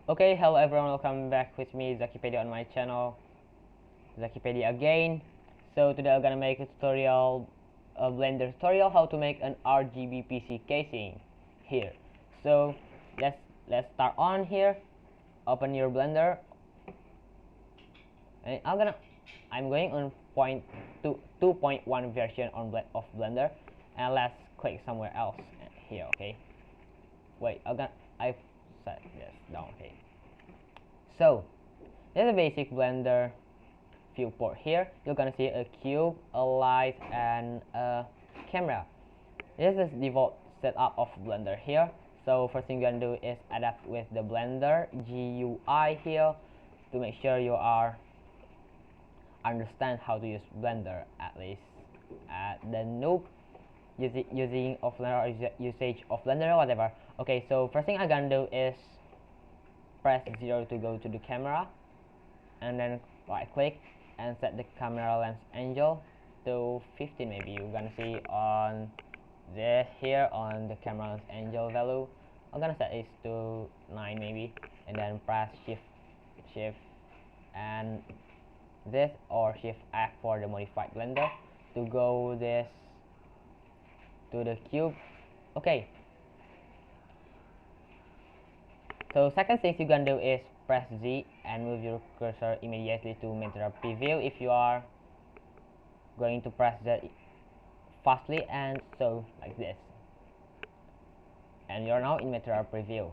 Okay, hello everyone, welcome back with me, DzakiPedia, on my channel, DzakiPedia again. So today I'm gonna make a tutorial, a Blender tutorial, how to make an RGB PC casing here. So let's start on here. Open your Blender, and I'm going on 2.1 version of Blender, and let's click somewhere else here. Okay. Wait, I've set this down. Okay. So there's a basic Blender viewport here. You're gonna see a cube, a light, and a camera. This is the default setup of Blender here. So first thing you're gonna do is adapt with the Blender GUI here to make sure you understand how to use Blender, at least at the noob using of Blender or usage of Blender or whatever. Okay, so first thing I'm gonna do is press 0 to go to the camera, and then right click and set the camera lens angle to 15. Maybe you're gonna see on this here on the camera lens angle value. I'm gonna set it to 9 maybe, and then press shift and this, or shift F for the modified Blender to go this to the cube. Okay, so second thing you're gonna do is press Z and move your cursor immediately to material preview if you are going to press that fastly, and so like this, and you're now in material preview.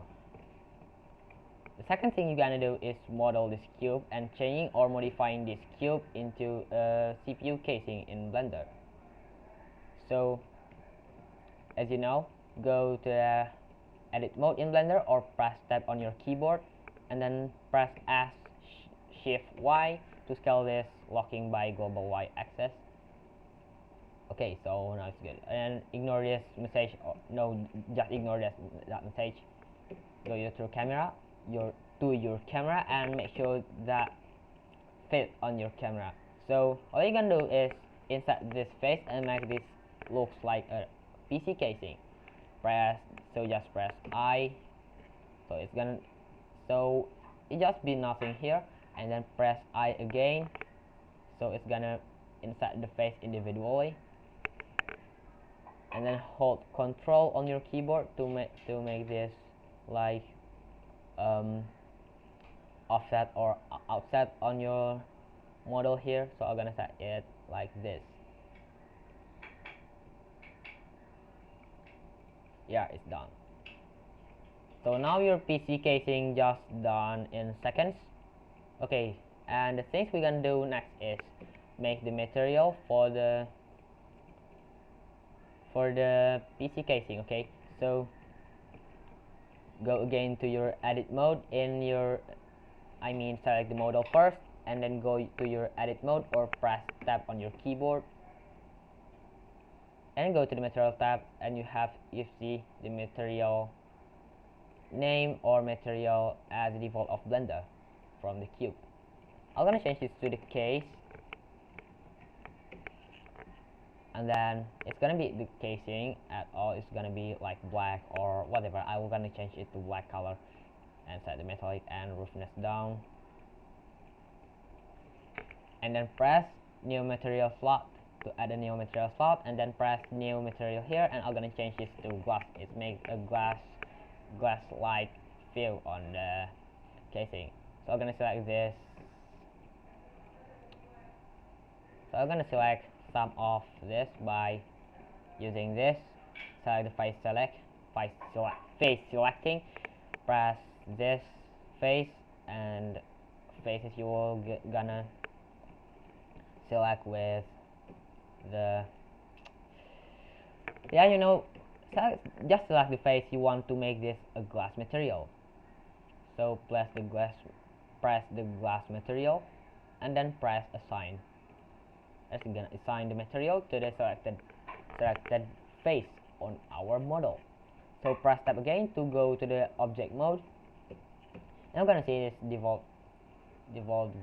The second thing you're gonna do is model this cube and changing or modifying this cube into a CPU casing in Blender. So as you know, go to the edit mode in Blender or press tab on your keyboard and then press S shift Y to scale this locking by global Y axis. Okay, so now it's good, and ignore this message, or no, just ignore that message. Go to your camera and make sure that fit on your camera. So all you're gonna do is insert this face and make this looks like a PC casing. Just press I, so it just be nothing here, and then press I again, so it's gonna insert the face individually, and then hold Control on your keyboard to make this like offset or outset on your model here. So I'm gonna set it like this. Yeah, it's done. So now your PC casing just done in seconds. Okay, and the things we're gonna do next is make the material for the PC casing. Okay, so go again to your edit mode in your, select the model first, and then go to your edit mode or press tab on your keyboard and go to the material tab, and you see the material name or material as the default of Blender from the cube. I'm gonna change this to the case, and then it's gonna be the casing at all. It's gonna be like black or whatever. I'm gonna change it to black color and set the metallic and roughness down, and then press new material slot to add a new material slot, and then press new material here, and I'm gonna change this to glass. It makes a glass like feel on the casing. So I'm gonna select this. So I'm gonna select some of this by using this. Select the face selecting, press this face, and faces you will gonna select with the just select the face you want to make this a glass material. So press the glass material, and then press assign. It's gonna assign the material to the selected face on our model. So press tab again to go to the object mode, and I'm gonna see this default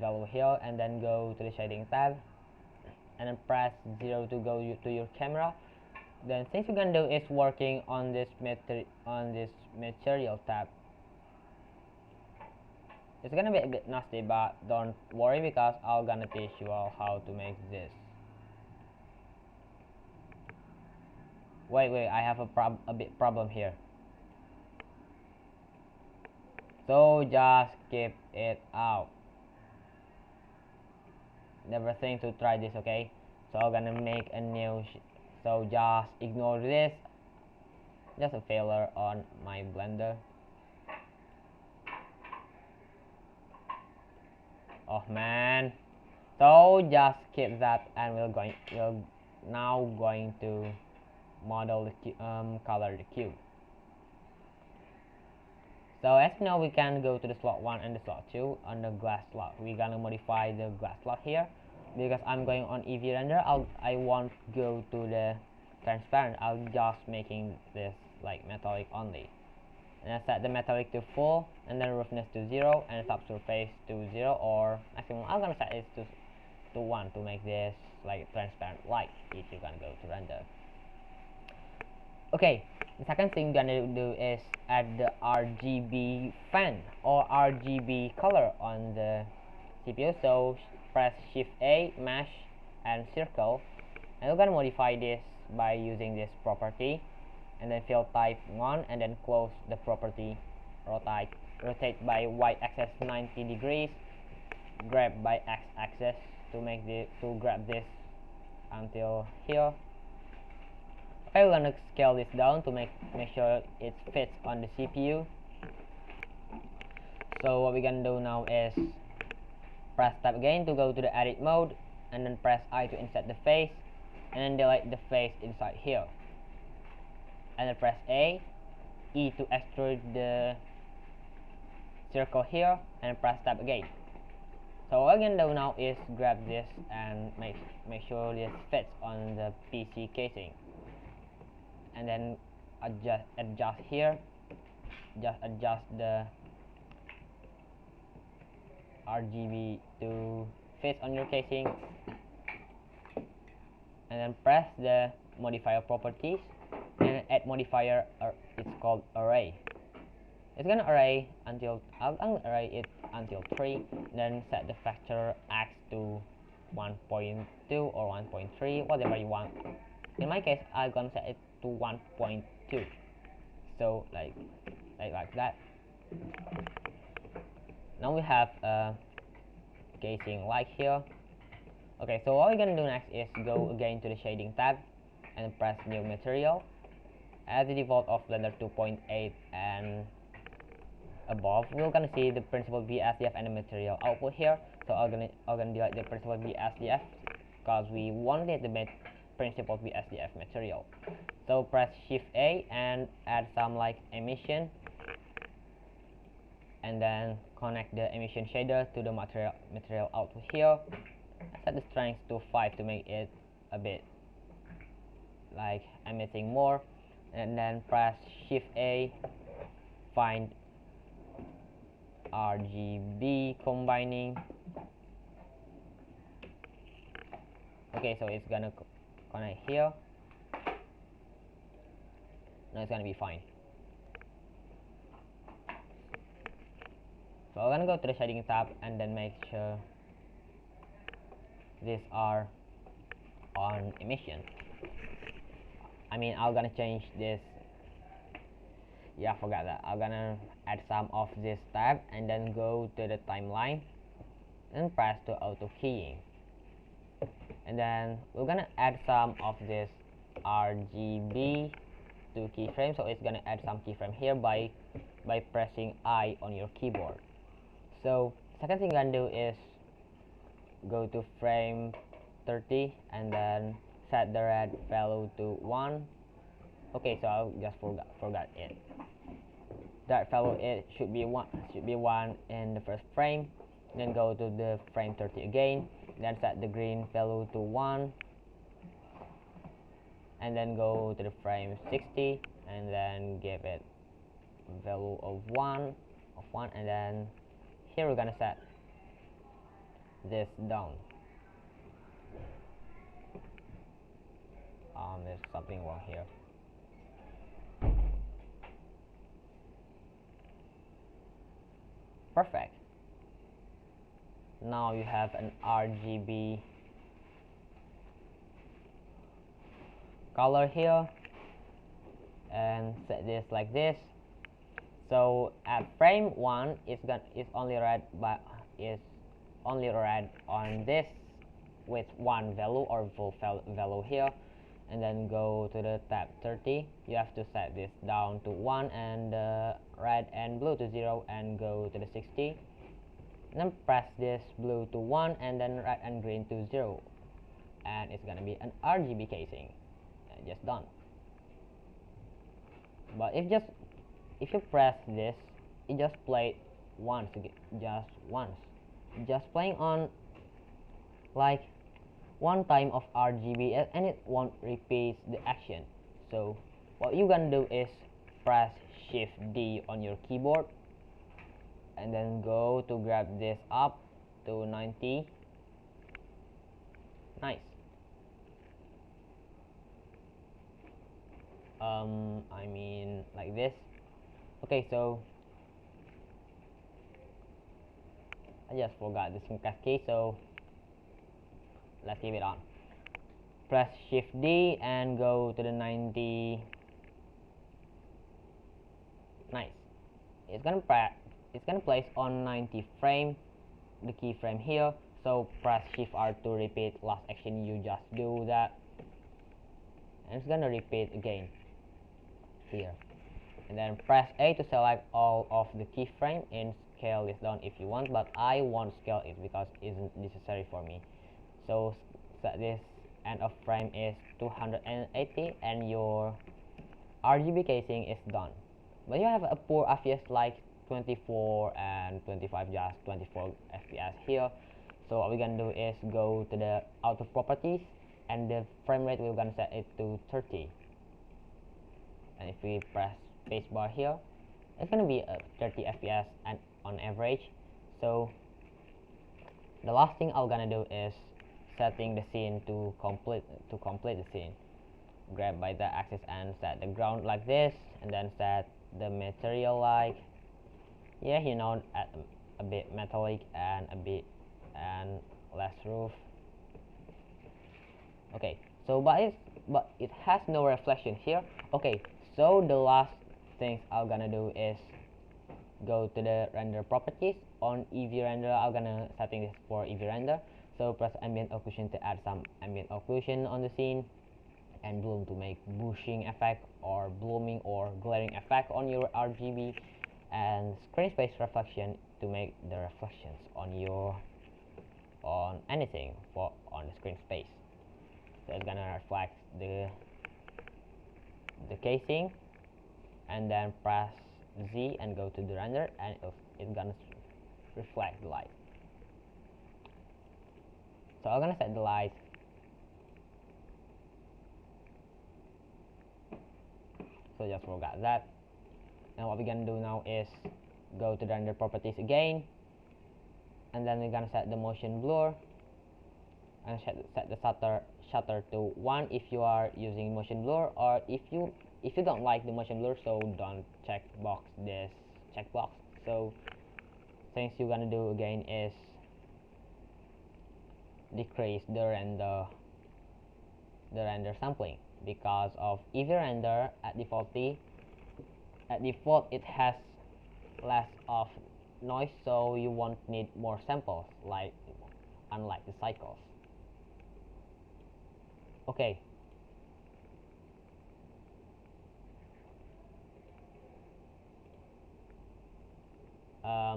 value here, and then go to the shading tab, and then press 0 to go to your camera. Then things we're gonna do is working on this material tab. It's gonna be a bit nasty, but don't worry because I'm gonna teach you all how to make this. Wait, I have a bit problem here. So just keep it out. Never think to try this, okay? So I'm gonna make a new so just ignore this. Just a failure on my blender. Oh man. So just keep that, and we're now going to model the color the cube. So as you know, we can go to the slot 1 and the slot 2 on the glass slot. We're gonna modify the glass slot here because I'm going on EV render. I won't go to the transparent. I'll just making this like metallic only. And I set the metallic to full, and then roughness to 0, and the subsurface to 0, or maximum. I'm gonna set it to 1 to make this like transparent light if you're gonna go to render. Okay, the second thing you're gonna do is add the RGB fan or RGB color on the CPU. So press Shift A, Mesh, and Circle, and we're gonna modify this by using this property, and then field type 1, and then close the property, rotate by y-axis 90 degrees, grab by x-axis to grab this until here. Okay, we're gonna scale this down to make sure it fits on the CPU. So what we're gonna do now is press tab again to go to the edit mode, and then press I to insert the face, and then delete the face inside here, and then press A, E to extrude the circle here, and press tab again. So what we're gonna do now is grab this and make sure this fits on the PC casing, and then adjust here, just adjust the RGB to fit on your casing, and then press the modifier properties and add modifier. It's called array. It's gonna array until I'll array it until 3, then set the factor x to 1.2 or 1.3, whatever you want. In my case, I'm gonna set it to 1.2, so like that. Now we have a casing like here. Okay, so what we're gonna do next is go again to the shading tab and press new material. As the default of Blender 2.8 and above, we're gonna see the principal BSDF and the material output here. So I'm gonna delete the principal BSDF because we wanted the principal BSDF material. So press Shift A and add some like emission, and then connect the emission shader to the material output here. Set the strength to 5 to make it a bit like emitting more, and then press Shift A, find RGB combining. Okay, so it's gonna connect here. Now it's gonna be fine. So I'm gonna go to the shading tab and then make sure these are on emission. I'm gonna change this. Yeah, I forgot that. I'm gonna add some of this tab and then go to the timeline and press to auto keying. And then we're gonna add some of this RGB to keyframe. So it's gonna add some keyframe here by pressing I on your keyboard. So second thing I'm gonna do is go to frame 30 and then set the red value to 1. Okay, so I just forgot it. That value it should be 1 in the first frame. Then go to the frame 30 again. Then set the green value to 1. And then go to the frame 60 and then give it value of 1 and then here we're gonna set this down. There's something wrong here. Perfect. now you have an RGB color here, and set this like this. So at frame 1 is only red on this with one value or full value here, and then go to the tab 30. You have to set this down to 1 and red and blue to 0, and go to the 60. And then press this blue to 1 and then red and green to 0, and it's gonna be an RGB casing. And just done. But if you press this, it just played once, just playing on like one time of RGB, and it won't repeat the action. So what you gonna do is press Shift D on your keyboard, and then go to grab this up to 90. Nice. I mean like this. Okay, so I just forgot the syntax key, so let's leave it on. Press Shift D and go to the 90. Nice. It's gonna place on 90 frame, the keyframe here. So press Shift R to repeat last action you just do that, and it's gonna repeat again here. And then press A to select all of the keyframe and scale this down if you want, but I won't scale it because it isn't necessary for me. So set this end of frame is 280, and your RGB casing is done. But you have a poor FPS like 24 and 25, just 24 FPS here. So what we're gonna do is go to the auto properties, and the frame rate we're gonna set it to 30. And if we press spacebar here, it's gonna be 30 FPS and on average. So the last thing I'm gonna do is setting the scene to complete the scene. Grab by the axis and set the ground like this, and then set the material like, yeah, you know, a bit metallic and less roof. Okay, so but it has no reflection here. Okay, so the last things I'm gonna do is go to the render properties. On EV render, I'm gonna setting this for EV render. So press ambient occlusion to add some ambient occlusion on the scene, and bloom to make bushing effect or blooming or glaring effect on your RGB, and screen space reflection to make the reflections on anything on the screen space. So it's gonna reflect the casing, and then press Z and go to the render, and it's gonna reflect the light. So I'm gonna set the light so just forgot that. And what we're gonna do now is go to the render properties again, and then we're gonna set the motion blur and set the shutter to 1 if you are using motion blur, or if you don't like the motion blur, so don't checkbox this checkbox. So things you're gonna do again is decrease the render sampling, because of EV render at default it has less of noise, so you won't need more samples unlike the cycles. Okay,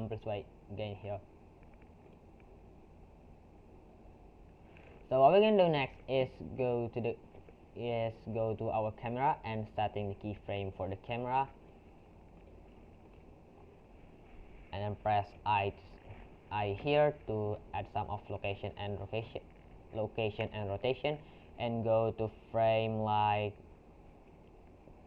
let's wait again here. So what we're gonna do next is go to our camera and setting the keyframe for the camera, and then press I here to add some of location and rotation, and go to frame like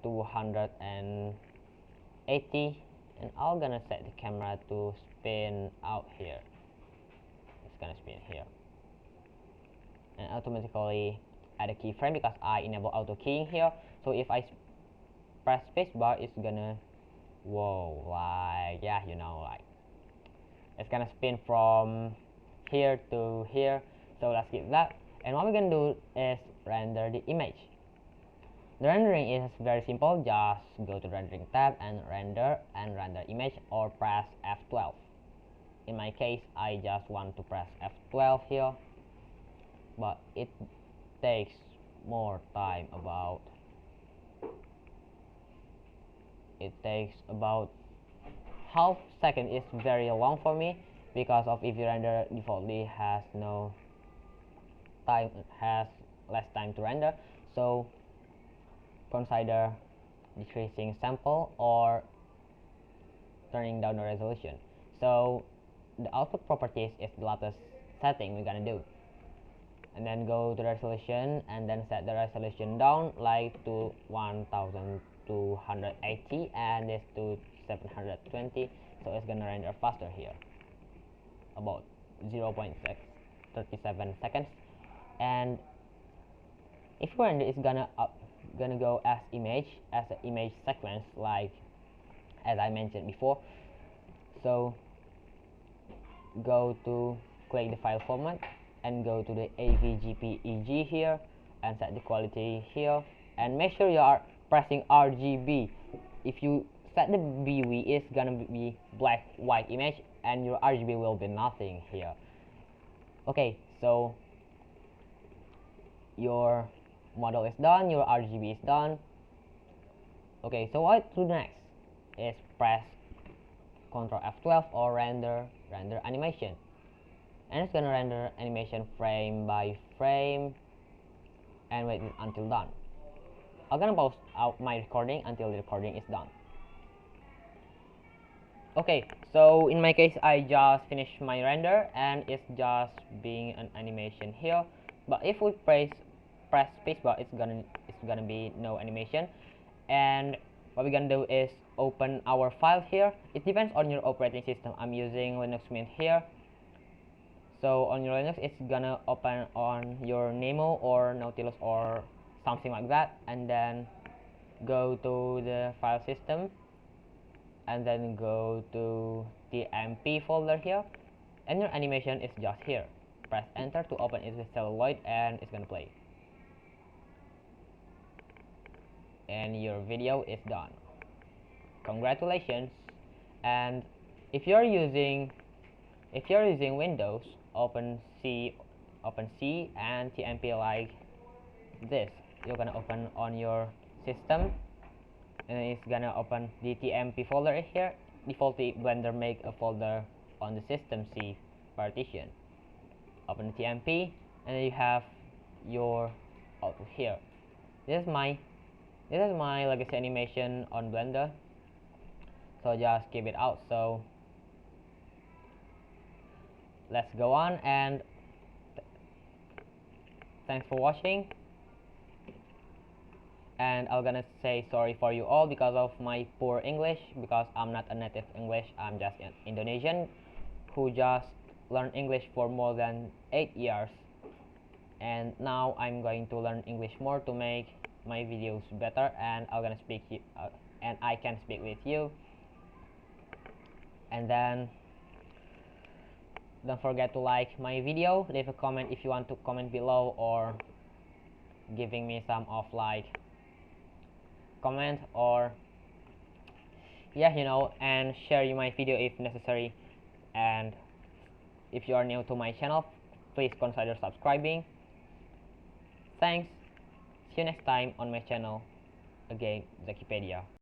280, and I'm gonna set the camera to spin out here. It's gonna spin here, and automatically add a keyframe because I enable auto keying here. So if I press spacebar, it's gonna it's gonna spin from here to here, so let's skip that. And what we're gonna do is render the image. The rendering is very simple. Just go to rendering tab and render image, or press F12. In my case, I just want to press F12 here, but it takes more time. It takes about half second. Is very long for me, because of if you render defaultly has less time to render. So consider decreasing sample or turning down the resolution. So the output properties is the latest setting we're gonna do, and then go to resolution and then set the resolution down like to 1280 and this to 720, so it's gonna render faster here, about 0.37 seconds. And if you render, it's gonna go as an image sequence, like as I mentioned before. So go to click the file format and go to the AVGPEG here and set the quality here, and make sure you are pressing RGB. If you set the BW, it's gonna be black white image and your RGB will be nothing here. Okay, so your model is done, your RGB is done. Okay, so what to do next is press Ctrl F12 or render animation, and it's gonna render animation frame by frame and wait until done. I'm gonna pause out my recording until the recording is done. Okay, so in my case, I just finished my render and it's just being an animation here. But if we press spacebar, it's gonna be no animation. And what we're gonna do is open our file here. It depends on your operating system. I'm using Linux Mint here. So on your Linux, it's gonna open on your Nemo or Nautilus or something like that, and then go to the file system and then go to the MP folder here, and your animation is just here. Press enter to open it with celluloid and it's gonna play, and your video is done. Congratulations. And if you're using Windows, open C and TMP like this. You're gonna open on your system, and it's gonna open the TMP folder here. Defaultly, Blender make a folder on the system C partition. Open the TMP, and then you have your output here. This is my legacy animation on Blender. So just keep it out. So let's go on, and thanks for watching. And I'm gonna say sorry for you all because of my poor English, because I'm not a native English. I'm just an Indonesian who just learned English for more than 8 years, and now I'm going to learn English more to make my videos better, and I'm gonna speak and I can speak with you. And then don't forget to like my video, leave a comment if you want to comment below, or giving me some of like comment, or yeah, and share my video if necessary. And if you are new to my channel, please consider subscribing. Thanks. See you next time on my channel. Again, DzakiPedia.